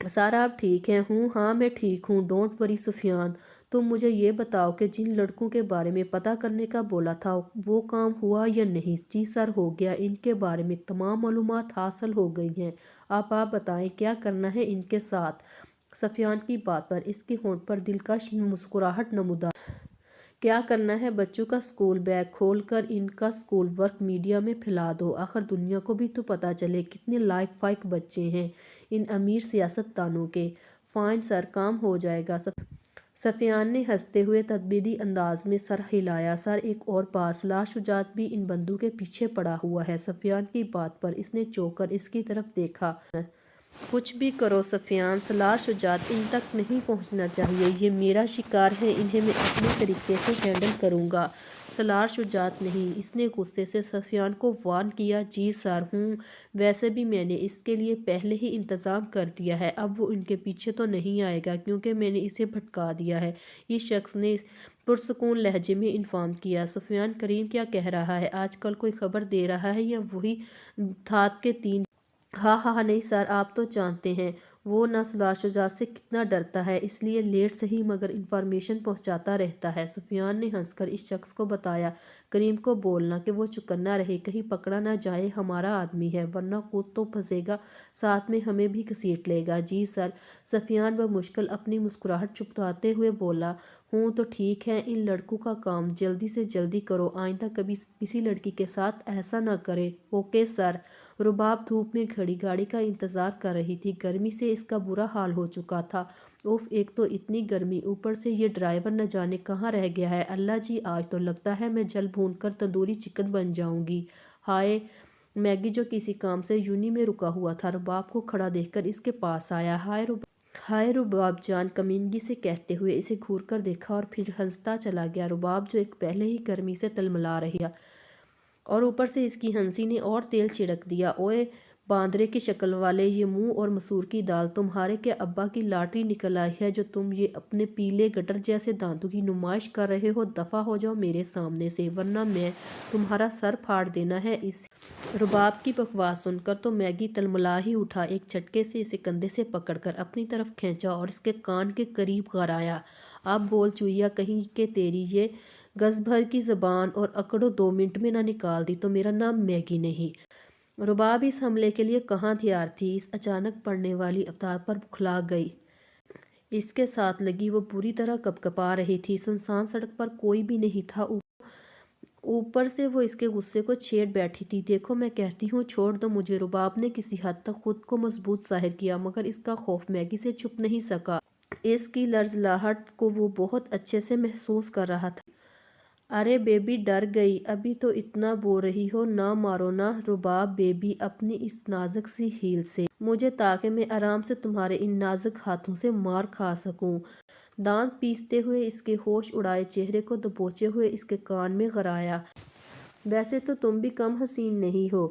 سارا آپ ٹھیک ہیں؟ ہوں ہاں میں ٹھیک ہوں، ڈونٹ وری سفیان، تم مجھے یہ بتاؤ کہ جن لڑکوں کے بارے میں پتہ کرنے کا بولا تھا وہ کام ہوا یا نہیں؟ جی سر ہو گیا، ان کے بارے میں تمام معلومات حاصل ہو گئی ہیں، آپ بتائیں کیا کرنا ہے ان کے ساتھ؟ سفیان کی بات پر اس کے ہونٹ پر دلکش مسکراہٹ نمودار۔ کیا کرنا ہے؟ بچوں کا اسکول بیگ کھول کر ان کا اسکول ورک میڈیا میں پھیلا دو، آخر دنیا کو بھی تو پتہ چلے کتنے لائق فائق بچے ہیں ان امیر سیاست دانوں کے۔ فائن سر، کام ہو جائے گا۔ سفیان نے ہنستے ہوئے تدبیری انداز میں سر ہلایا۔ سر ایک اور بات، سالار شجاعت بھی ان بندوں کے پیچھے پڑا ہوا ہے۔ سفیان کی بات پر اس نے چونک کر اس کی طرف دیکھا۔ کچھ بھی کرو سفیان، سالار شجاعت ان تک نہیں پہنچنا چاہیے، یہ میرا شکار ہے، انہیں میں اپنے طریقے سے ہینڈل کروں گا۔ سالار شجاعت نہیں، اس نے غصے سے سفیان کو وارن کیا۔ جی سر ہوں، ویسے بھی میں نے اس کے لیے پہلے ہی انتظام کر دیا ہے، اب وہ ان کے پیچھے تو نہیں آئے گا کیونکہ میں نے اسے بھٹکا دیا ہے، اس شخص نے پرسکون لہجے میں انفارم کیا۔ سفیان، کریم کیا کہہ رہا ہے؟ آج کل کوئی خبر دے رہا ہے یا وہی دھات کے تین؟ ہاں ہاں نہیں سر، آپ تو جانتے ہیں وہ نہ سالار شجاعت سے کتنا ڈرتا ہے، اس لیے لیٹ صحیح مگر انفارمیشن پہنچاتا رہتا ہے۔ سفیان نے ہنس کر اس شخص کو بتایا۔ کریم کو بولنا کہ وہ چکنا رہے، کہیں پکڑا نہ جائے، ہمارا آدمی ہے ورنہ خود تو پھنسے گا، ساتھ میں ہمیں بھی گھسیٹ لے گا۔ جی سر، سفیان بمشکل اپنی مسکراہٹ چھپاتے ہوئے بولا۔ ہوں تو ٹھیک ہے، ان لڑکوں کا کام جلدی سے جلدی کرو، آئندہ کبھی کسی لڑکی کے ساتھ ایسا نہ کرے۔ Okay sir. رباب دھوپ میں کھڑی گاڑی کا انتظار کر رہی تھی، گرمی سے اس کا برا حال ہو چکا تھا۔ اوف، ایک تو اتنی گرمی، اوپر سے یہ ڈرائیور نہ جانے کہاں رہ گیا ہے۔ اللہ جی، آج تو لگتا ہے میں جل بھون کر تندوری چکن بن جاؤں گی۔ ہائے! میگی جو کسی کام سے یونی میں رکا ہوا تھا، رباب کو کھڑا دیکھ کر اس کے پاس آیا۔ ہائے رباب جان، کمینگی سے کہتے ہوئے اسے گھور کر دیکھا اور پھر ہنستا چلا گیا۔ رباب جو ایک پہلے ہی گرمی سے تلملا رہی اور اوپر سے اس کی ہنسی نے اور تیل چھڑک دیا۔ اوئے باندرے کی شکل والے، یہ منہ اور مسور کی دال، تمہارے کیا ابا کی لاٹری نکل آئی ہے جو تم یہ اپنے پیلے گٹر جیسے دانتوں کی نمائش کر رہے ہو؟ دفعہ ہو جاؤ میرے سامنے سے ورنہ میں تمہارا سر پھاڑ دینا ہے اس۔ رباب کی بکواس سن کر تو میگی تلملا ہی اٹھا، ایک جھٹکے سے اسے کندھے سے پکڑ کر اپنی طرف کھینچا اور اس کے کان کے قریب غرایا۔ اب بول چوہیا کہیں کہ تیری یہ گز بھر کی زبان اور اکڑوں 2 منٹ میں نہ نکال دی تو میرا نام میگی نہیں۔ رباب اس حملے کے لیے کہاں تیار تھی، اس اچانک پڑنے والی افطار پر بکھلا گئی۔ اس کے ساتھ لگی وہ بری طرح کپکپا رہی تھی، سنسان سڑک پر کوئی بھی نہیں تھا، اوپر سے وہ اس کے غصے کو چھیڑ بیٹھی تھی۔ دیکھو میں کہتی ہوں چھوڑ دو مجھے۔ رباب نے کسی حد تک خود کو مضبوط ظاہر کیا مگر اس کا خوف میگی سے چھپ نہیں سکا، اس کی لرزلاہٹ کو وہ بہت اچھے سے محسوس کر رہا تھا۔ ارے بیبی ڈر گئی، ابھی تو اتنا بول رہی ہو، نہ مارو نا رباب بیبی اپنی اس نازک سی ہیل سے مجھے تاکہ میں آرام سے تمہارے ان نازک ہاتھوں سے مار کھا سکوں۔ دانت پیستے ہوئے اس کے ہوش اڑائے چہرے کو دبوچے ہوئے اس کے کان میں غرایا۔ ویسے تو تم بھی کم حسین نہیں ہو،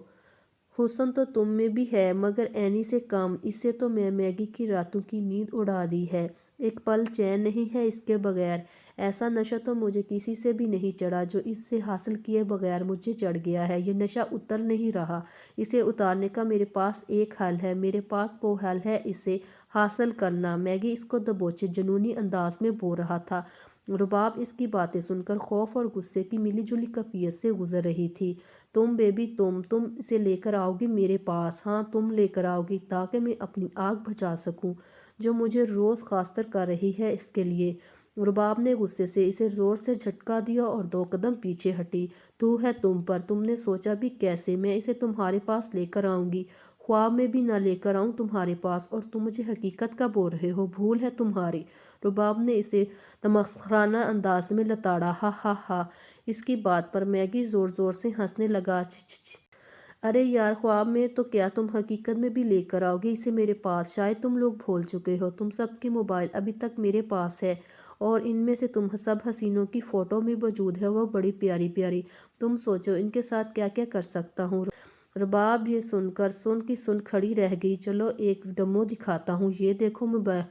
حسن تو تم میں بھی ہے مگر اینی سے کم، اس سے تو میں میگی کی راتوں کی نیند اڑا دی ہے، ایک پل چین نہیں ہے اس کے بغیر۔ ایسا نشہ تو مجھے کسی سے بھی نہیں چڑھا جو اس سے حاصل کیے بغیر مجھے چڑھ گیا ہے۔ یہ نشہ اتر نہیں رہا، اسے اتارنے کا میرے پاس ایک حل ہے، میرے پاس وہ حل ہے اسے حاصل کرنا۔ میگی اس کو دبوچے جنونی انداز میں بول رہا تھا۔ رباب اس کی باتیں سن کر خوف اور غصے کی ملی جلی کیفیت سے گزر رہی تھی۔ تم بیبی تم اسے لے کر آؤ گی میرے پاس؟ ہاں تم لے کر آؤ گی تاکہ میں اپنی آگ بجھا سکوں جو مجھے روز خاطر کر رہی ہے اس کے لیے۔ رباب نے غصے سے اسے زور سے جھٹکا دیا اور 2 قدم پیچھے ہٹی۔ تو ہے تم پر، تم نے سوچا بھی کیسے میں اسے تمہارے پاس لے کر آؤں گی؟ خواب میں بھی نہ لے کر آؤں تمہارے پاس، اور تم مجھے حقیقت کا بول رہے ہو، بھول ہے تمہاری؟ رباب نے اسے تمسخرانہ انداز میں لتاڑا۔ ہا ہا ہا۔ اس کی بات پر میگی زور زور سے ہنسنے لگا۔ ارے یار، خواب میں تو کیا تم حقیقت میں بھی لے کر آؤ گے اسے میرے پاس؟ شاید تم لوگ بھول چکے ہو، تم سب کے موبائل ابھی تک میرے پاس ہے اور ان میں سے تم سب حسینوں کی فوٹو بھی موجود ہے، وہ بڑی پیاری پیاری، تم سوچو ان کے ساتھ کیا کیا کر سکتا ہوں۔ رباب یہ سن کر سن کی سن کھڑی رہ گئی۔ چلو ایک ڈمو دکھاتا ہوں، یہ دیکھو موبائل۔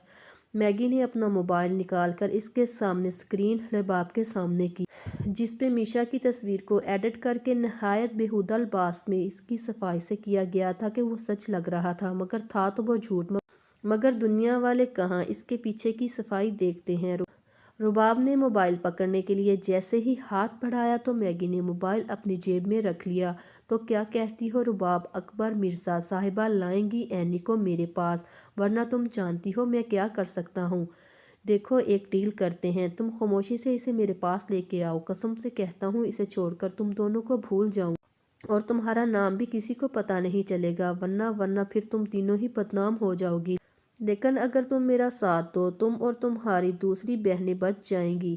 میگی نے اپنا موبائل نکال کر اس کے سامنے اسکرین رباب کے سامنے کی، جس پہ میشا کی تصویر کو ایڈٹ کر کے نہایت بیہودہ الباس میں اس کی صفائی سے کیا گیا تھا کہ وہ سچ لگ رہا تھا مگر تھا تو وہ جھوٹ۔ مگر دنیا والے کہاں اس کے پیچھے کی صفائی دیکھتے ہیں۔ رباب نے موبائل پکڑنے کے لیے جیسے ہی ہاتھ بڑھایا تو میگی نے موبائل اپنی جیب میں رکھ لیا۔ تو کیا کہتی ہو رباب؟ اکبر مرزا صاحبہ لائیں گی اینی کو میرے پاس، ورنہ تم جانتی ہو میں کیا کر سکتا ہوں۔ دیکھو ایک ڈیل کرتے ہیں، تم خاموشی سے اسے میرے پاس لے کے آؤ، قسم سے کہتا ہوں اسے چھوڑ کر تم دونوں کو بھول جاؤں اور تمہارا نام بھی کسی کو پتہ نہیں چلے گا، ورنہ پھر تم تینوں ہی بدنام ہو جاؤ گی۔ لیکن اگر تم میرا ساتھ دو، تم اور تمہاری دوسری بہنیں بچ جائیں گی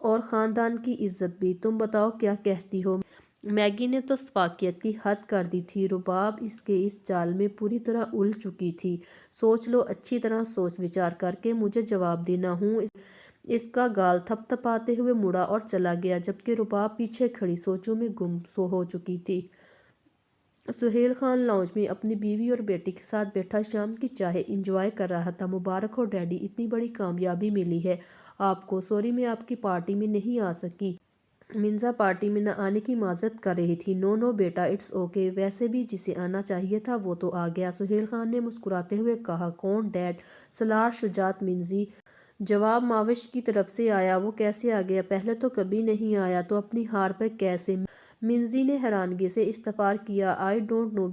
اور خاندان کی عزت بھی۔ تم بتاؤ کیا کہتی ہو؟ میگی نے تو فاقیت کی حد کر دی تھی۔ رباب اس کے اس چال میں پوری طرح الجھ چکی تھی۔ سوچ لو، اچھی طرح سوچ وچار کر کے مجھے جواب دینا۔ ہوں اس کا گال تھپ تھپاتے ہوئے مڑا اور چلا گیا، جبکہ رباب پیچھے کھڑی سوچوں میں گم ہو چکی تھی۔ سہیل خان لاؤنج میں اپنی بیوی اور بیٹی کے ساتھ بیٹھا شام کی چائے انجوائے کر رہا تھا۔ مبارک ہو ڈیڈی، اتنی بڑی کامیابی ملی ہے آپ کو۔ سوری میں آپ کی پارٹی میں نہیں آ سکی۔ منزا پارٹی میں نہ آنے کی معذرت کر رہی تھی۔ نو نو بیٹا، اٹس اوکے، ویسے بھی جسے آنا چاہیے تھا وہ تو آ گیا۔ سہیل خان نے مسکراتے ہوئے کہا۔ کون ڈیڈ؟ سالار شجاعت منزی۔ جواب معاوش کی طرف سے آیا۔ وہ کیسے آ گیا؟ پہلے تو کبھی نہیں آیا، تو اپنی ہار پر کیسے؟ منزی نے حیرانگی سے استفسار کیا۔ آئی ڈونٹ نو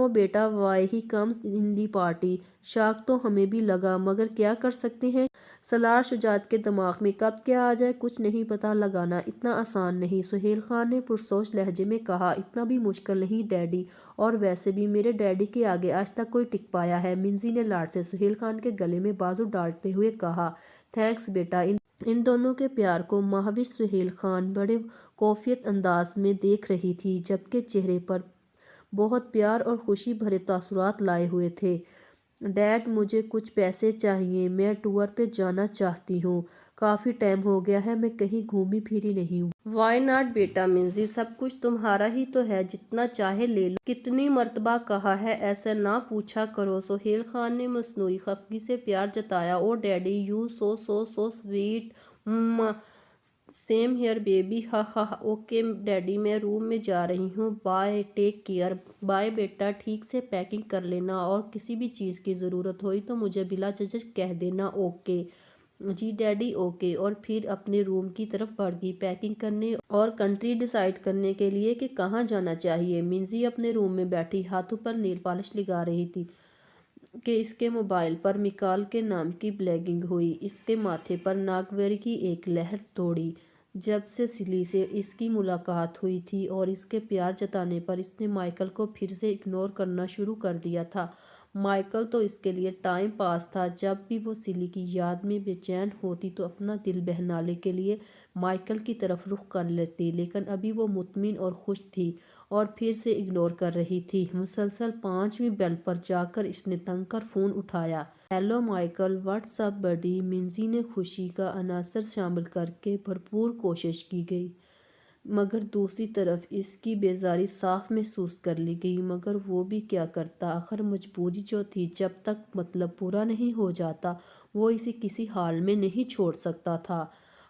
بیٹا why he comes in the party. Shock تو ہمیں بھی لگا، مگر کیا کر سکتے ہیں؟ سالار شجاعت کے دماغ میں کب کیا آ جائے کچھ نہیں پتہ لگانا اتنا آسان نہیں۔ سہیل خان نے پرسوچ لہجے میں کہا۔ اتنا بھی مشکل نہیں ڈیڈی، اور ویسے بھی میرے ڈیڈی کے آگے آج تک کوئی ٹک پایا ہے؟ منزی نے لاڈ سے سہیل خان کے گلے میں بازو ڈالتے ہوئے کہا۔ تھینکس بیٹا۔ ان دونوں کے پیار کو معاوش سہیل خان بڑے کیفیت انداز میں دیکھ رہی تھی، جبکہ چہرے پر بہت پیار اور خوشی بھرے تاثرات لائے ہوئے تھے۔ ڈیڈ مجھے کچھ پیسے چاہیے، میں ٹور پہ جانا چاہتی ہوں، کافی ٹائم ہو گیا ہے میں کہیں گھومی پھری نہیں ہوں۔ وائی ناٹ بیٹا منزی، سب کچھ تمہارا ہی تو ہے، جتنا چاہے لے لو۔ کتنی مرتبہ کہا ہے ایسے نہ پوچھا کرو۔ سہیل خان نے مصنوعی خفگی سے پیار جتایا۔ Oh daddy, you so sweet. Same here baby, ha ha. Okay daddy, میں روم میں جا رہی ہوں، بائے، ٹیک کیئر۔ بائے بیٹا، ٹھیک سے پیکنگ کر لینا، اور کسی بھی چیز کی ضرورت ہوئی تو مجھے بلا جھجک کہہ دینا۔ اوکے جی ڈیڈی، اوکے۔ اور پھر اپنے روم کی طرف بڑھ گئی، پیکنگ کرنے اور کنٹری ڈیسائیڈ کرنے کے لیے کہ کہاں جانا چاہیے۔ منزی اپنے روم میں بیٹھی ہاتھوں پر نیل پالش لگا رہی تھی کہ اس کے موبائل پر میکال کے نام کی بلنگ ہوئی۔ اس کے ماتھے پر ناگواری کی ایک لہر دوڑی۔ جب سے سلی سے اس کی ملاقات ہوئی تھی اور اس کے پیار جتانے پر اس نے مائیکل کو پھر سے اگنور کرنا شروع کر دیا تھا۔ مائیکل تو اس کے لیے ٹائم پاس تھا۔ جب بھی وہ سلی کی یاد میں بے چین ہوتی تو اپنا دل بہلانے کے لیے مائیکل کی طرف رخ کر لیتی، لیکن ابھی وہ مطمئن اور خوش تھی اور پھر سے اگنور کر رہی تھی۔ مسلسل 5ویں بیل پر جا کر اس نے تنگ کر فون اٹھایا۔ ہیلو مائیکل، واٹس اپ بڈی؟ منزی نے خوشی کا عنصر شامل کر کے بھرپور کوشش کی گئی، مگر دوسری طرف اس کی بیزاری صاف محسوس کر لی گئی۔ مگر وہ بھی کیا کرتا، آخر مجبوری جو تھی، جب تک مطلب پورا نہیں ہو جاتا وہ اسے کسی حال میں نہیں چھوڑ سکتا تھا۔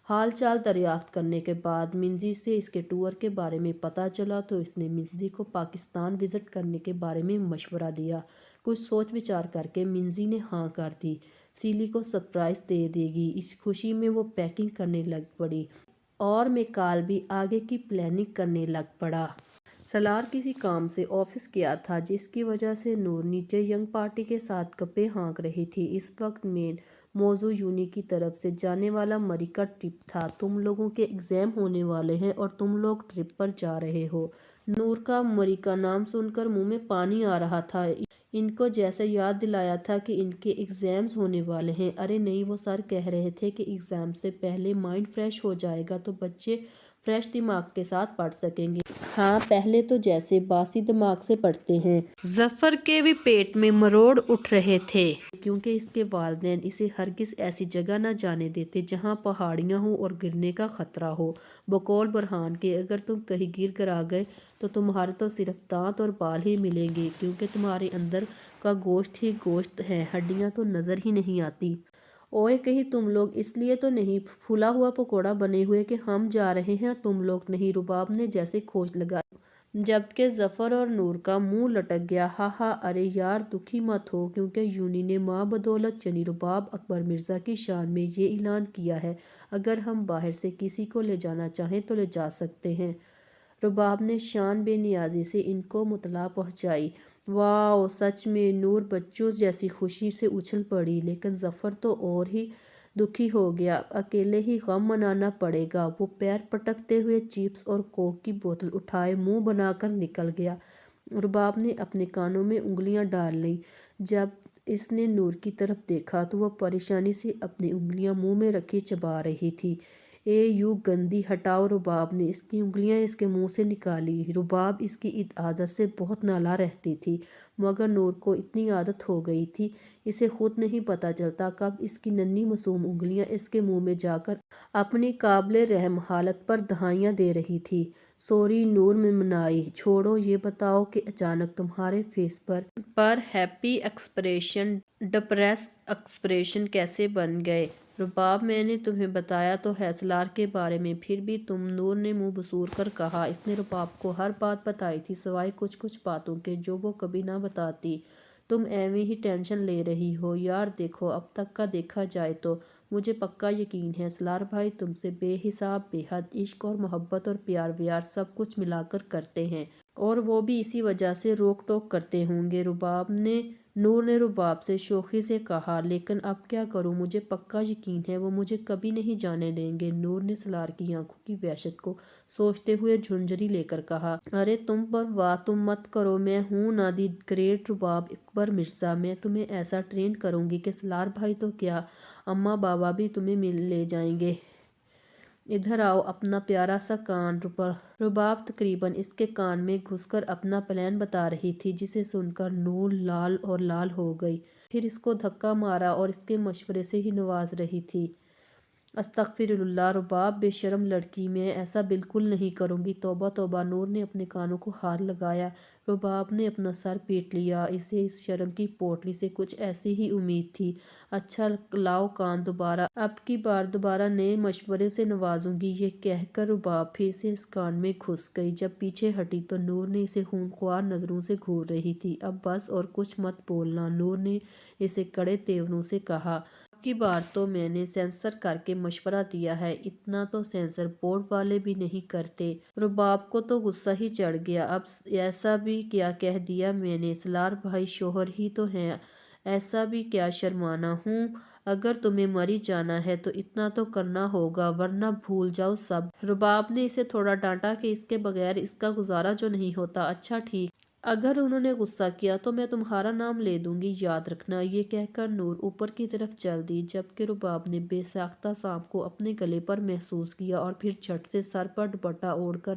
حال چال دریافت کرنے کے بعد منزی سے اس کے ٹور کے بارے میں پتہ چلا تو اس نے منزی کو پاکستان وزٹ کرنے کے بارے میں مشورہ دیا۔ کچھ سوچ وچار کر کے منزی نے ہاں کر دی۔ سیلی کو سرپرائز دے دے گی، اس خوشی میں وہ پیکنگ کرنے لگ پڑی اور میکال بھی آگے کی پلاننگ کرنے لگ پڑا۔ سالار کسی کام سے آفس گیا تھا، جس کی وجہ سے نور نیچے ینگ پارٹی کے ساتھ گپیں ہانک رہی تھی۔ اس وقت مین موضوع یونی کی طرف سے جانے والا مری کا ٹرپ تھا۔ تم لوگوں کے ایگزام ہونے والے ہیں اور تم لوگ ٹرپ پر جا رہے ہو۔ نور کا مری کا نام سن کر منہ میں پانی آ رہا تھا۔ ان کو جیسے یاد دلایا تھا کہ ان کے ایگزامز ہونے والے ہیں۔ ارے نہیں، وہ سر کہہ رہے تھے کہ ایگزام سے پہلے مائنڈ فریش ہو جائے گا تو بچے فریش دماغ کے ساتھ پڑھ سکیں گے۔ ہاں، پہلے تو جیسے باسی دماغ سے پڑھتے ہیں۔ ظفر کے بھی پیٹ میں مروڑ اٹھ رہے تھے، کیونکہ اس کے والدین اسے ہرگز ایسی جگہ نہ جانے دیتے جہاں پہاڑیاں ہوں اور گرنے کا خطرہ ہو۔ بقول برہان کہ اگر تم کہیں گر گرا گئے تو تمہارے تو صرف دانت اور بال ہی ملیں گے، کیونکہ تمہارے اندر کا گوشت ہی گوشت ہے، ہڈیاں تو نظر ہی نہیں آتی۔ اوئے کہیں تم لوگ اس لیے تو نہیں پھولا ہوا پکوڑا بنے ہوئے کہ ہم جا رہے ہیں، تم لوگ نہیں۔ رباب نے جیسے کھوج لگائی، جبکہ ظفر اور نور کا منہ لٹک گیا۔ ہاں ہاں، ارے یار دکھی مت ہو، کیونکہ یونی نے ماں بدولت یعنی رباب اکبر مرزا کی شان میں یہ اعلان کیا ہے، اگر ہم باہر سے کسی کو لے جانا چاہیں تو لے جا سکتے ہیں۔ رباب نے شان بے نیازی سے ان کو مطلع پہنچائی۔ واؤ، سچ میں! نور بچوں جیسی خوشی سے اچھل پڑی، لیکن ظفر تو اور ہی دکھی ہو گیا۔ اب اکیلے ہی غم منانا پڑے گا۔ وہ پیر پٹکتے ہوئے چپس اور کوک کی بوتل اٹھائے منہ بنا کر نکل گیا۔ رباب نے اپنے کانوں میں انگلیاں ڈال لیں۔ جب اس نے نور کی طرف دیکھا تو وہ پریشانی سے اپنی انگلیاں منہ میں رکھے چبا رہی تھی۔ اے یو گندی، ہٹاؤ! رباب نے اس کی انگلیاں اس کے منہ سے نکالی۔ رباب اس کی عادت سے بہت نالاں رہتی تھی، مگر نور کو اتنی عادت ہو گئی تھی، اسے خود نہیں پتہ چلتا کب اس کی ننھی معصوم انگلیاں اس کے منہ میں جا کر اپنی قابل رحم حالت پر دہائیاں دے رہی تھی۔ سوری نور منمنائی، چھوڑو، یہ بتاؤ کہ اچانک تمہارے فیس پر ہیپی ایکسپریشن ڈپریسڈ ایکسپریشن کیسے بن گئے؟ رباب، میں نے تمہیں بتایا تو ہے سالار کے بارے میں، پھر بھی تم؟ نور نے منہ بسور کر کہا۔ اس نے رباب کو ہر بات بتائی تھی سوائے کچھ باتوں کے جو وہ کبھی نہ بتاتی۔ تم ایویں ہی ٹینشن لے رہی ہو یار، دیکھو اب تک کا دیکھا جائے تو مجھے پکا یقین ہے سالار بھائی تم سے بے حساب بے حد عشق اور محبت اور پیار ویار سب کچھ ملا کر کرتے ہیں، اور وہ بھی اسی وجہ سے روک ٹوک کرتے ہوں گے۔ نور نے رباب سے شوخی سے کہا، لیکن اب کیا کروں؟ مجھے پکا یقین ہے وہ مجھے کبھی نہیں جانے دیں گے۔ نور نے سالار کی آنکھوں کی وحشت کو سوچتے ہوئے جھنجھری لے کر کہا، ارے تم پرواہ تم مت کرو، میں ہوں نا دی گریٹ رباب اکبر مرزا، میں تمہیں ایسا ٹرین کروں گی کہ سالار بھائی تو کیا، اماں بابا بھی تمہیں لے جائیں گے۔ ادھر آؤ اپنا پیارا سا کان۔ رباب تقریباً اس کے کان میں گھس کر اپنا پلان بتا رہی تھی، جسے سن کر نور لال اور لال ہو گئی، پھر اس کو دھکا مارا اور اس کے مشورے سے ہی نواز رہی تھی۔ استغفر اللہ رباب، بے شرم لڑکی، میں ایسا بالکل نہیں کروں گی، توبہ توبہ! نور نے اپنے کانوں کو ہاتھ لگایا۔ رباب نے اپنا سر پیٹ لیا، اسے اس شرم کی پوٹلی سے کچھ ایسی ہی امید تھی۔ اچھا لاؤ کان دوبارہ، اب کی بار دوبارہ نئے مشورے سے نوازوں گی، یہ کہہ کر رباب پھر سے اس کان میں گھس گئی۔ جب پیچھے ہٹی تو نور نے اسے خونخوار نظروں سے گھور رہی تھی۔ اب بس اور کچھ مت بولنا، نور نے اسے کڑے تیوروں سے کہا۔ اب کی بار تو میں نے سینسر کر کے مشورہ دیا ہے، اتنا تو سینسر بورڈ والے بھی نہیں کرتے۔ رباب کو تو غصہ ہی چڑھ گیا، اب ایسا بھی کیا کہہ دیا میں نے؟ سالار بھائی شوہر ہی تو ہیں، ایسا بھی کیا شرمانا ہوں؟ اگر تمہیں مری جانا ہے تو اتنا تو کرنا ہوگا، ورنہ بھول جاؤ سب۔ رباب نے اسے تھوڑا ڈانٹا کہ اس کے بغیر اس کا گزارا جو نہیں ہوتا۔ اچھا ٹھیک، اگر انہوں نے غصہ کیا تو میں تمہارا نام لے دوں گی، یاد رکھنا، یہ کہہ کر نور اوپر کی طرف چل دی، جبکہ رباب نے بے ساختہ سانپ کو اپنے گلے پر محسوس کیا اور پھر جھٹ سے سر پر دوپٹہ اوڑھ کر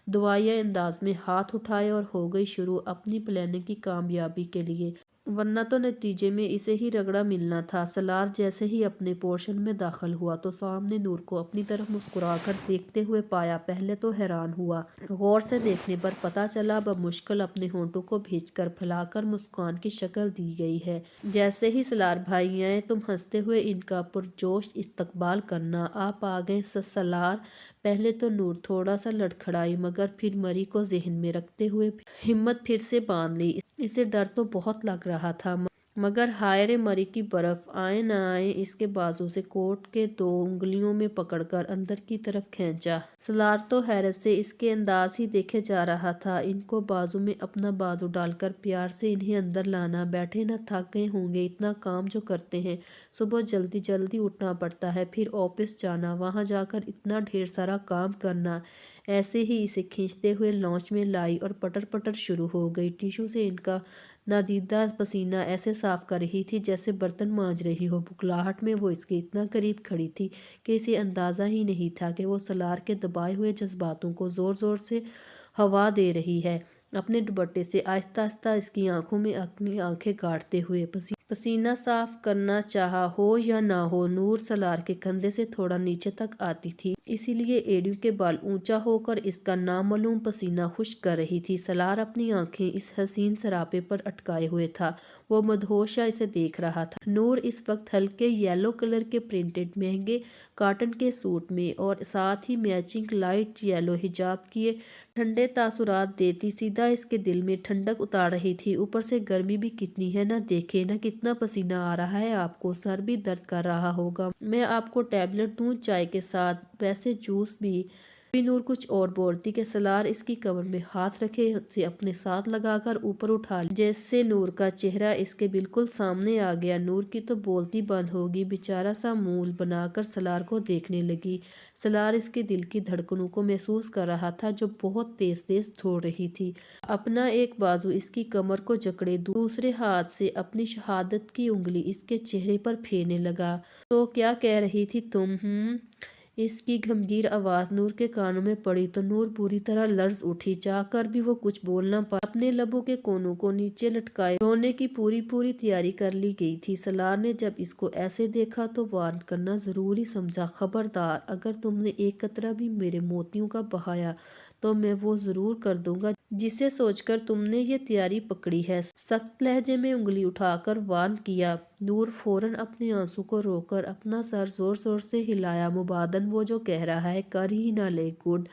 دعائیہ انداز میں ہاتھ اٹھائے اور ہو گئی شروع اپنی پلاننگ کی کامیابی کے لیے، ورنہ تو نتیجے میں اسے ہی رگڑا ملنا تھا۔ سالار جیسے ہی اپنے پورشن میں داخل ہوا تو سام نے نور کو اپنی طرف مسکرا کر دیکھتے ہوئے پایا۔ پہلے تو حیران ہوا، غور سے دیکھنے پر پتہ چلا بمشکل اپنے ہونٹوں کو بھیج کر پھیلا کر مسکان کی شکل دی گئی ہے۔ جیسے ہی سالار بھائی آئے تم ہنستے ہوئے ان کا پرجوش استقبال کرنا۔ آپ آ گئے سالار! پہلے تو نور تھوڑا سا لڑکھڑائی، مگر پھر مری کو ذہن میں رکھتے ہوئے ہمت پھر سے باندھ لی۔ اسے ڈر تو بہت لگ رہا تھا، مگر ہائے رے مری کی برف! آئے نہ آئے اس کے بازو سے کوٹ کے دو انگلیوں میں پکڑ کر اندر کی طرف کھینچا۔ سالار تو حیرت سے اس کے انداز ہی دیکھے جا رہا تھا، ان کو بازو میں اپنا بازو ڈال کر پیار سے انہیں اندر لانا۔ بیٹھے نہ تھک گئے ہوں گے اتنا کام جو کرتے ہیں، صبح جلدی جلدی اٹھنا پڑتا ہے، پھر آفس جانا، وہاں جا کر اتنا ڈھیر سارا کام کرنا۔ ایسے ہی اسے کھینچتے ہوئے لانچ میں لائی اور پٹر پٹر شروع ہو گئی۔ ٹیشو سے ان کا نادیدہ پسینہ ایسے صاف کر رہی تھی جیسے برتن مانجھ رہی ہو۔ بخلاہٹ میں وہ اس کے اتنا قریب کھڑی تھی کہ اسے اندازہ ہی نہیں تھا کہ وہ سالار کے دبائے ہوئے جذباتوں کو زور زور سے ہوا دے رہی ہے، اپنے دوپٹے سے آہستہ آہستہ اس کی آنکھوں میں اپنی آنکھیں گاڑتے ہوئے۔ پسینہ صاف کرنا چاہا ہو یا نہ ہو، نور سالار کے کندھے سے تھوڑا نیچے تک آتی تھی، اسی لیے ایڑیوں کے بال اونچا ہو کر اس کا نامعلوم پسینہ خشک کر رہی تھی۔ سالار اپنی آنکھیں اس حسین سراپے پر اٹکائے ہوئے تھا، وہ مدہوش اسے دیکھ رہا تھا۔ نور اس وقت ہلکے یلو کلر کے پرنٹڈ مہنگے کاٹن کے سوٹ میں اور ساتھ ہی میچنگ لائٹ یلو حجاب کیے ٹھنڈے تاثرات دیتی، سیدھا اس کے دل میں ٹھنڈک اتار رہی تھی۔ اوپر سے گرمی بھی کتنی ہے، نہ دیکھے نہ کتنا پسینہ آ رہا ہے آپ کو، سر بھی درد کر رہا ہوگا، میں آپ کو ٹیبلٹ دوں چائے کے ساتھ، ویسے جوس بھی۔ نور کچھ اور بولتی کہ سالار اس کی کمر میں ہاتھ رکھے اسے اپنے ساتھ لگا کر اوپر اٹھا لیا، جیسے نور کا چہرہ اس کے بالکل سامنے آ گیا۔ نور کی تو بولتی بند ہوگی، بیچارہ سا منہ بنا کر سالار کو دیکھنے لگی۔ سالار اس کے دل کی دھڑکنوں کو محسوس کر رہا تھا جو بہت تیز تیز دوڑ رہی تھی۔ اپنا ایک بازو اس کی کمر کو جکڑے دوسرے ہاتھ سے اپنی شہادت کی انگلی اس کے چہرے پر پھیرنے لگا۔ تو کیا کہہ رہی تھی تم؟ اس کی گھمگیر آواز نور کے کانوں میں پڑی تو نور بری طرح لرز اٹھی، چاہ کر بھی وہ کچھ بول نہ پائی، اپنے لبوں کے کونوں کو نیچے لٹکائے رونے کی پوری تیاری کر لی گئی تھی۔ سالار نے جب اس کو ایسے دیکھا تو وارن کرنا ضروری سمجھا، خبردار، اگر تم نے ایک قطرہ بھی میرے موتیوں کا بہایا تو میں وہ ضرور کر دوں گا جسے سوچ کر تم نے یہ تیاری پکڑی ہے، سخت لہجے میں انگلی اٹھا کر وارن کیا۔ نور فوراً اپنے آنسوں کو روک کر اپنا سر زور زور سے ہلایا، مبادن وہ جو کہہ رہا ہے کر ہی نہ لے۔ گڈ۔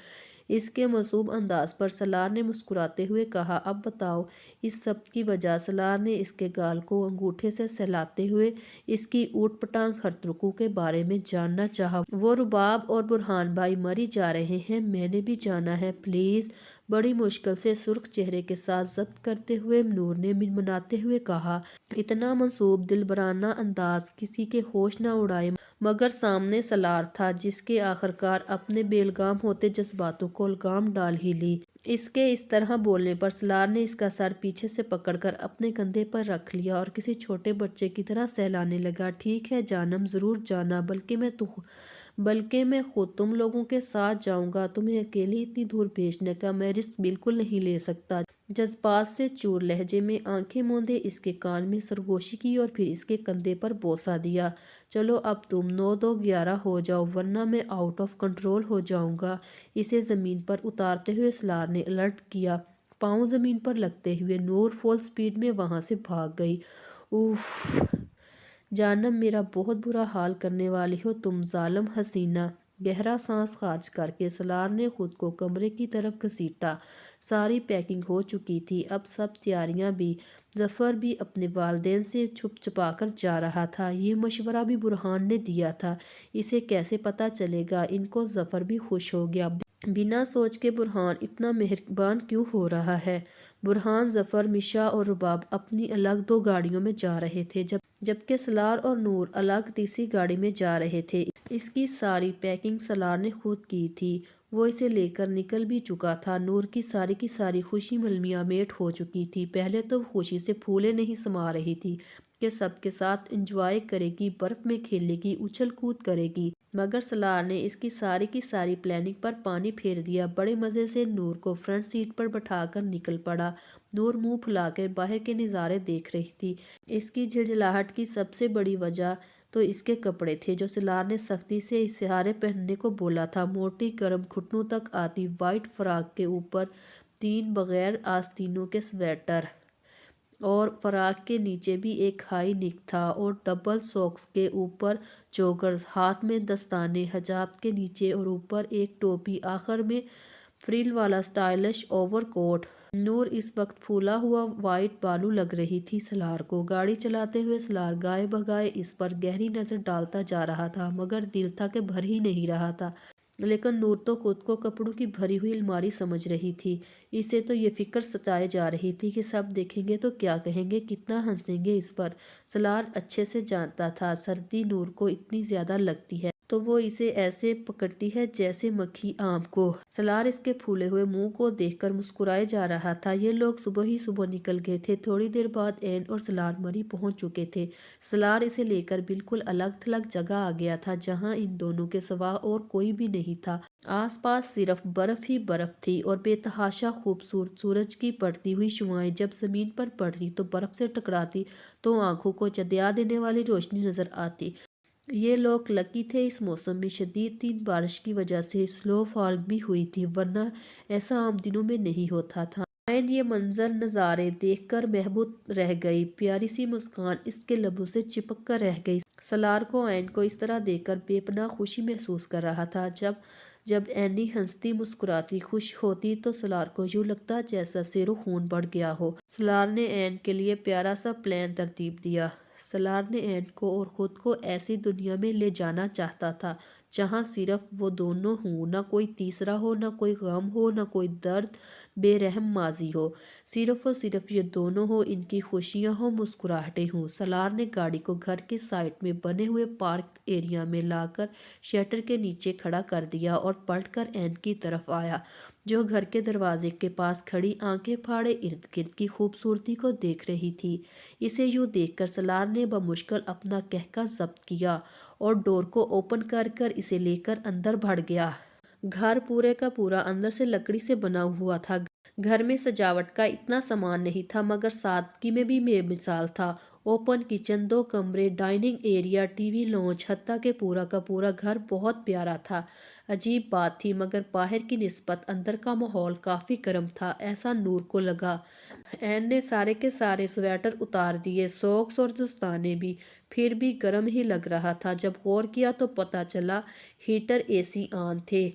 اس کے معصوم انداز پر سالار نے مسکراتے ہوئے کہا، اب بتاؤ اس سب کی وجہ۔ سالار نے اس کے گال کو انگوٹھے سے سہلاتے ہوئے اس کی اوٹ پٹانگ حرکتوں کے بارے میں جاننا چاہا۔ وہ رباب اور برہان بھائی مری جا رہے ہیں، میں نے بھی جانا ہے، پلیز۔ بڑی مشکل سے سرخ چہرے کے ساتھ ضبط کرتے ہوئے نور نے منمناتے ہوئے کہا، اتنا منصوب دلبرانہ انداز کسی کے ہوش نہ اڑائے، مگر سامنے سالار تھا جس کے آخرکار اپنے بیلگام ہوتے جذباتوں کو لگام ڈال ہی لی۔ اس کے اس طرح بولنے پر سالار نے اس کا سر پیچھے سے پکڑ کر اپنے کندھے پر رکھ لیا اور کسی چھوٹے بچے کی طرح سہلانے لگا، ٹھیک ہے جانم، ضرور جانا، بلکہ میں خود تم لوگوں کے ساتھ جاؤں گا، تمہیں اکیلے اتنی دور بھیجنے کا میں رسک بالکل نہیں لے سکتا۔ جذبات سے چور لہجے میں آنکھیں موندے اس کے کان میں سرگوشی کی اور پھر اس کے کندھے پر بوسہ دیا۔ چلو اب تم 9 2 11 ہو جاؤ ورنہ میں آؤٹ آف کنٹرول ہو جاؤں گا۔ اسے زمین پر اتارتے ہوئے سالار نے الرٹ کیا۔ پاؤں زمین پر لگتے ہوئے نور فل سپیڈ میں وہاں سے بھاگ گئی۔ اوف جانم، میرا بہت برا حال کرنے والی ہو تم ظالم حسینہ۔ گہرا سانس خارج کر کے سالار نے خود کو کمرے کی طرف گھسیٹا۔ ساری پیکنگ ہو چکی تھی، اب سب تیاریاں بھی۔ ظفر بھی اپنے والدین سے چھپ چھپا کر جا رہا تھا، یہ مشورہ بھی برہان نے دیا تھا۔ اسے کیسے پتہ چلے گا ان کو؟ ظفر بھی خوش ہو گیا، بنا سوچ کے برہان اتنا مہربان کیوں ہو رہا ہے؟ برہان، ظفر، مشا اور رباب اپنی الگ 2 گاڑیوں میں جا رہے تھے، جبکہ سالار اور نور الگ تیسری گاڑی میں جا رہے تھے۔ اس کی ساری پیکنگ سالار نے خود کی تھی، وہ اسے لے کر نکل بھی چکا تھا۔ نور کی ساری خوشی ملمیاں میٹ ہو چکی تھی۔ پہلے تو وہ خوشی سے پھولے نہیں سما رہی تھی کہ سب کے ساتھ انجوائے کرے گی، برف میں کھیلے گی، اچھل کود کرے گی، مگر سالار نے اس کی ساری پلاننگ پر پانی پھیر دیا۔ بڑے مزے سے نور کو فرنٹ سیٹ پر بٹھا کر نکل پڑا۔ نور منہ پھلا کر باہر کے نظارے دیکھ رہی تھی۔ اس کی جھلجھلاہٹ کی سب سے بڑی وجہ تو اس کے کپڑے تھے جو سالار نے سختی سے اشارے پہننے کو بولا تھا، موٹی گرم گھٹنوں تک آتی وائٹ فراک کے اوپر 3 بغیر آستینوں کے سویٹر، اور فراک کے نیچے بھی ایک ہائی نیک تھا، اور ڈبل سوکس کے اوپر جوگرز، ہاتھ میں دستانے، حجاب کے نیچے اور اوپر ایک ٹوپی، آخر میں فریل والا سٹائلش اوور کوٹ۔ نور اس وقت پھولا ہوا وائٹ بالو لگ رہی تھی سالار کو۔ گاڑی چلاتے ہوئے سالار گائے بگائے اس پر گہری نظر ڈالتا جا رہا تھا، مگر دل تھا کہ بھر ہی نہیں رہا تھا۔ لیکن نور تو خود کو کپڑوں کی بھری ہوئی الماری سمجھ رہی تھی۔ اسے تو یہ فکر ستائے جا رہی تھی کہ سب دیکھیں گے تو کیا کہیں گے، کتنا ہنسیں گے اس پر۔ سالار اچھے سے جانتا تھا سردی نور کو اتنی زیادہ لگتی ہے تو وہ اسے ایسے پکڑتی ہے جیسے مکھی آم کو۔ سالار اس کے پھولے ہوئے منہ کو دیکھ کر مسکرائے جا رہا تھا۔ یہ لوگ صبح ہی نکل گئے تھے۔ تھوڑی دیر بعد عین اور سالار مری پہنچ چکے تھے۔ سالار اسے لے کر بالکل الگ تھلگ جگہ آ گیا تھا جہاں ان دونوں کے سوا اور کوئی بھی نہیں تھا۔ آس پاس صرف برف ہی برف تھی اور بے تحاشا خوبصورت سورج کی پڑتی ہوئی شعاعیں جب زمین پر پڑتی تو برف سے ٹکراتی تو آنکھوں کو چدیا دینے والی روشنی نظر آتی۔ یہ لوگ لکی تھے، اس موسم میں شدید تین بارش کی وجہ سے سنو فال بھی ہوئی تھی، ورنہ ایسا عام دنوں میں نہیں ہوتا تھا۔ عین یہ منظر نظارے دیکھ کر محبوط رہ گئی، پیاری سی مسکان اس کے لبوں سے چپک کر رہ گئی۔ سالار کو عین کو اس طرح دیکھ کر بے پناہ خوشی محسوس کر رہا تھا۔ جب جب اینی ہنستی مسکراتی خوش ہوتی تو سلار کو یوں لگتا جیسا سیرو خون بڑھ گیا ہو۔ سلار نے این کے لیے پیارا سا پلان ترتیب دیا۔ سلار نے این کو اور خود کو ایسی دنیا میں لے جانا چاہتا تھا جہاں صرف وہ دونوں ہوں، نہ کوئی تیسرا ہو، نہ کوئی غم ہو، نہ کوئی درد بے رحم ماضی ہو، صرف اور صرف یہ دونوں ہوں، ان کی خوشیاں ہوں، مسکراہٹیں ہوں۔ سلار نے گاڑی کو گھر کے سائٹ میں بنے ہوئے پارک ایریا میں لا کر شٹر کے نیچے کھڑا کر دیا اور پلٹ کر این کی طرف آیا، جو گھر کے دروازے کے پاس کھڑی آنکھیں پھاڑے ارد گرد کی خوبصورتی کو دیکھ رہی تھی۔ اسے یوں دیکھ کر سلار نے بمشکل اپنا کہکہ ضبط کیا اور ڈور کو اوپن کر کر اسے لے کر اندر بڑھ گیا۔ گھر پورے کا پورا اندر سے لکڑی سے بنا ہوا تھا۔ گھر میں سجاوٹ کا اتنا سامان نہیں تھا مگر سادگی میں بھی بے مثال تھا۔ اوپن کچن، 2 کمرے، dining area, T we launch, حتیٰ کہ پورا کا پورا گھر بہت پیارا تھا۔ عجیب بات تھی مگر باہر کی نسبت اندر کا ماحول کافی گرم تھا، ایسا نور کو لگا۔ این نے سارے کے سارے سویٹر اتار دیے، سوکس اور دستانے بھی، پھر بھی گرم ہی لگ رہا تھا۔ جب غور کیا تو پتہ چلا ہیٹر اے سی آن تھے۔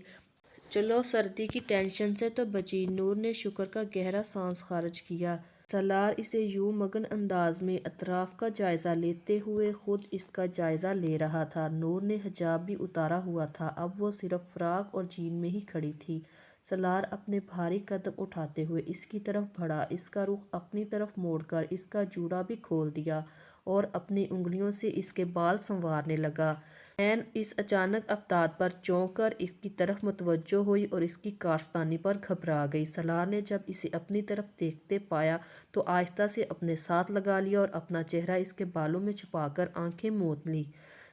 چلو سردی کی ٹینشن سے تو بچی، نور نے شکر کا گہرا سانس خارج کیا۔ سالار اسے یوں مگن انداز میں اطراف کا جائزہ لیتے ہوئے خود اس کا جائزہ لے رہا تھا۔ نور نے حجاب بھی اتارا ہوا تھا، اب وہ صرف فراق اور جین میں ہی کھڑی تھی۔ سالار اپنے بھاری قدم اٹھاتے ہوئے اس کی طرف بڑھا، اس کا رخ اپنی طرف موڑ کر اس کا جوڑا بھی کھول دیا اور اپنی انگلیوں سے اس کے بال سنوارنے لگا۔ این اس اچانک افتاد پر چونک کر اس کی طرف متوجہ ہوئی اور اس کی کارستانی پر گھبرا گئی۔ سالار نے جب اسے اپنی طرف دیکھتے پایا تو آہستہ سے اپنے ساتھ لگا لیا اور اپنا چہرہ اس کے بالوں میں چھپا کر آنکھیں موند لیں۔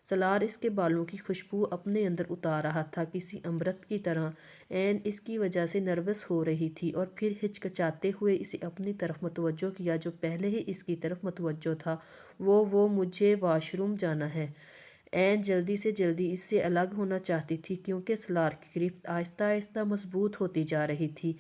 سالار اس کے بالوں کی خوشبو اپنے اندر اتار رہا تھا کسی امرت کی طرح۔ این اس کی وجہ سے نروس ہو رہی تھی اور پھر ہچکچاتے ہوئے اسے اپنی طرف متوجہ کیا جو پہلے ہی اس کی طرف متوجہ تھا۔ وہ مجھے واش روم جانا ہے۔ این جلدی سے جلدی اس سے الگ ہونا چاہتی تھی کیونکہ سالار کی گرفت آہستہ آہستہ مضبوط ہوتی جا رہی تھی۔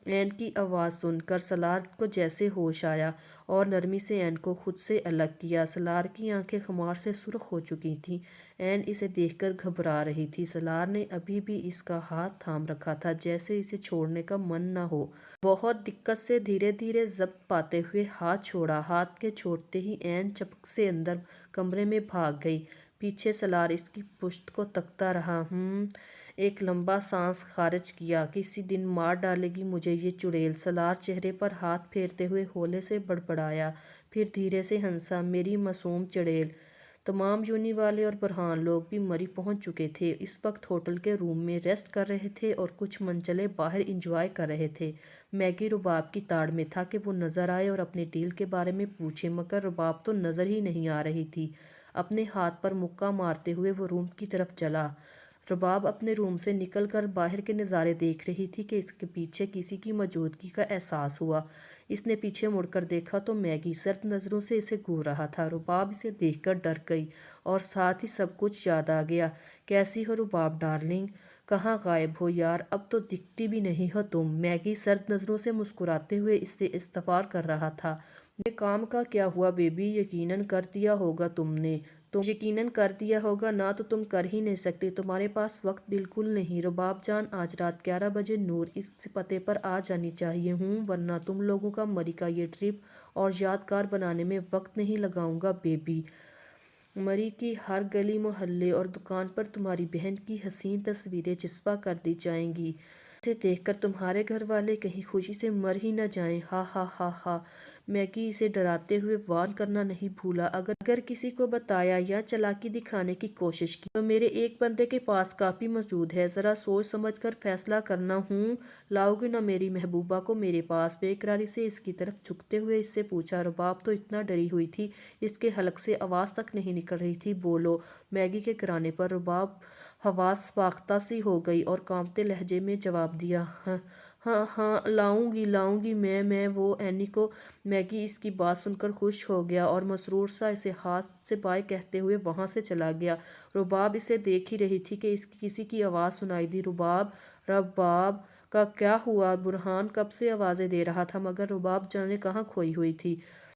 این کی آواز سن کر سالار کو جیسے ہوش آیا اور نرمی سے این کو خود سے الگ کیا۔ سالار کی آنکھیں خمار سے سرخ ہو چکی تھیں۔ این اسے دیکھ کر گھبرا رہی تھی۔ سالار نے ابھی بھی اس کا ہاتھ تھام رکھا تھا جیسے اسے چھوڑنے کا من نہ ہو۔ بہت دقت سے دھیرے دھیرے ضبط پاتے ہوئے ہاتھ چھوڑا۔ ہاتھ کے چھوڑتے ہی این چپک سے اندر کمرے میں بھاگ گئی۔ پیچھے سالار اس کی پشت کو تکتا رہا۔ ایک لمبا سانس خارج کیا۔ کسی دن مار ڈالے گی مجھے یہ چڑیل، سالار چہرے پر ہاتھ پھیرتے ہوئے ہولے سے بڑبڑایا، پھر دھیرے سے ہنسا، میری معصوم چڑیل۔ تمام یونی والے اور برہان لوگ بھی مری پہنچ چکے تھے، اس وقت ہوٹل کے روم میں ریسٹ کر رہے تھے اور کچھ منچلے باہر انجوائے کر رہے تھے۔ میگی رباب کی تاڑ میں تھا کہ وہ نظر آئے اور اپنے ڈیل کے بارے میں پوچھے مگر رباب تو نظر ہی نہیں آ رہی تھی۔ اپنے ہاتھ پر مکہ مارتے ہوئے وہ روم کی طرف چلا۔ رباب اپنے روم سے نکل کر باہر کے نظارے دیکھ رہی تھی کہ اس کے پیچھے کسی کی موجودگی کا احساس ہوا۔ اس نے پیچھے مڑ کر دیکھا تو میگی سرد نظروں سے اسے گھور رہا تھا۔ رباب اسے دیکھ کر ڈر گئی اور ساتھ ہی سب کچھ یاد آ گیا۔ کیسی ہو رباب ڈارلنگ؟ کہاں غائب ہو یار، اب تو دکھتی بھی نہیں ہو تم۔ میگی سرد نظروں سے مسکراتے ہوئے اس سے استفسار کر رہا تھا۔ میرے کام کا کیا ہوا بیبی؟ یقیناً کر دیا ہوگا تم نے۔ تم یقیناً کر دیا ہوگا نا تو تم کر ہی نہیں سکتے، تمہارے پاس وقت بالکل نہیں۔ رباب جان آج رات 11 بجے نور اس پتے پر آ جانی چاہیے ورنہ تم لوگوں کا مری کا یہ ٹرپ اور یادگار بنانے میں وقت نہیں لگاؤں گا بیبی۔ مری کی ہر گلی محلے اور دکان پر تمہاری بہن کی حسین تصویریں چسپاں کر دی جائیں گی۔ اسے دیکھ کر تمہارے گھر والے کہیں خوشی سے مر ہی نہ جائیں۔ ہا ہا ہا ہا۔ میگی اسے ڈراتے ہوئے وارن کرنا نہیں بھولا، اگر کسی کو بتایا یا چالاکی دکھانے کی کوشش کی تو میرے ایک بندے کے پاس کافی موجود ہے، ذرا سوچ سمجھ کر فیصلہ کرنا۔ لاؤ گی نا میری محبوبہ کو میرے پاس؟ بے قراری سے اس کی طرف جھکتے ہوئے اس سے پوچھا۔ رباب تو اتنا ڈری ہوئی تھی اس کے حلق سے آواز تک نہیں نکل رہی تھی۔ بولو۔ میگی کے کرانے پر رباب حواس باختہ سی ہو گئی اور کانپتے لہجے میں جواب دیا، ہاں ہاں لاؤں گی میں وہ اینی کو۔ میگی اس کی بات سن کر خوش ہو گیا اور مسرور سا اسے ہاتھ سے بائے کہتے ہوئے وہاں سے چلا گیا۔ رباب اسے دیکھ ہی رہی تھی کہ اس کی کسی کی آواز سنائی دی، رباب کا کیا ہوا؟ برہان کب سے آوازیں دے رہا تھا مگر رباب جانے کہاں کھوئی ہوئی تھی۔